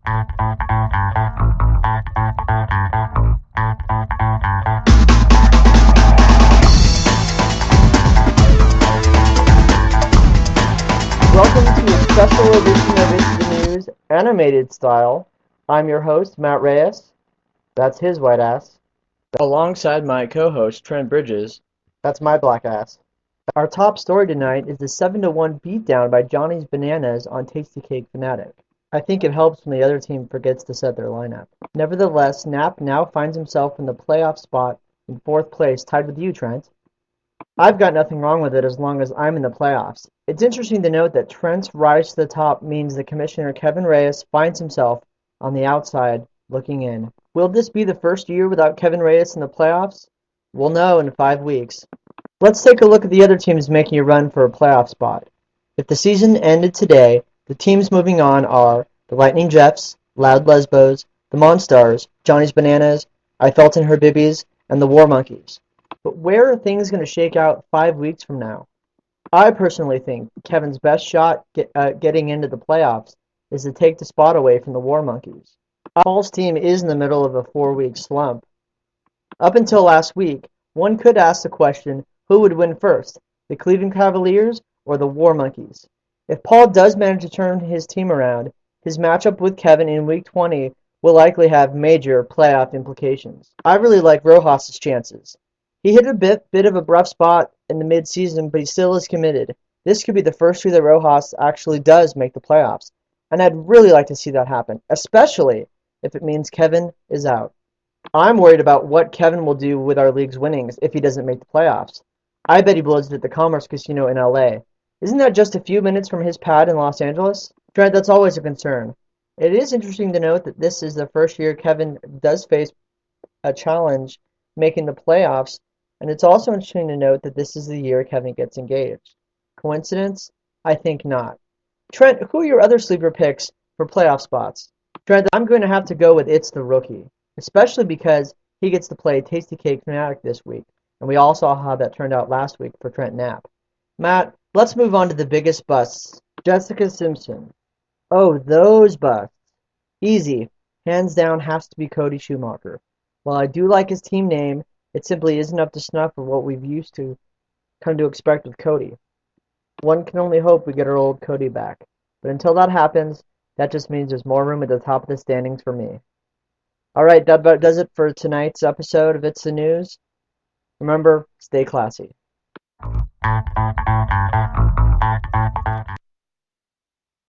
Welcome to a special edition of Itsthenews Animated style. I'm your host, Matt Reyes. That's his white ass. Alongside my co-host, Trent Bridges. That's my black ass. Our top story tonight is the 7-1 beatdown by Johnny's Bananas on Tasty Cake Fanatic. I think it helps when the other team forgets to set their lineup. Nevertheless, Nap now finds himself in the playoff spot in 4th place, tied with you, Trent. I've got nothing wrong with it as long as I'm in the playoffs. It's interesting to note that Trent's rise to the top means the Commissioner Kevin Reyes finds himself on the outside looking in. Will this be the first year without Kevin Reyes in the playoffs? We'll know in 5 weeks. Let's take a look at the other teams making a run for a playoff spot. If the season ended today, the teams moving on are the Lightning Jeffs, Loud Lesbos, the Monstars, Johnny's Bananas, I Felt in Her Bibbies, and the War Monkeys. But where are things going to shake out 5 weeks from now? I personally think Kevin's best shot getting into the playoffs is to take the spot away from the War Monkeys. Paul's team is in the middle of a 4-week slump. Up until last week, one could ask the question, who would win first, the Cleveland Cavaliers or the War Monkeys? If Paul does manage to turn his team around, his matchup with Kevin in Week 20 will likely have major playoff implications. I really like Rojas' chances. He hit a bit of a rough spot in the mid-season, but he still is committed. This could be the first year that Rojas actually does make the playoffs, and I'd really like to see that happen, especially if it means Kevin is out. I'm worried about what Kevin will do with our league's winnings if he doesn't make the playoffs. I bet he blows it at the Commerce Casino in LA. Isn't that just a few minutes from his pad in Los Angeles? Trent, that's always a concern. It is interesting to note that this is the first year Kevin does face a challenge making the playoffs, and it's also interesting to note that this is the year Kevin gets engaged. Coincidence? I think not. Trent, who are your other sleeper picks for playoff spots? Trent, I'm going to have to go with It's the Rookie, especially because he gets to play Tasty Cake Fanatic this week, and we all saw how that turned out last week for Trent Knapp. Matt, let's move on to the biggest busts. Jessica Simpson. Oh, those busts. Easy. Hands down has to be Cody Schumacher. While I do like his team name, it simply isn't up to snuff for what we've used to come to expect with Cody. One can only hope we get our old Cody back. But until that happens, that just means there's more room at the top of the standings for me. Alright, that about does it for tonight's episode of It's the News. Remember, stay classy.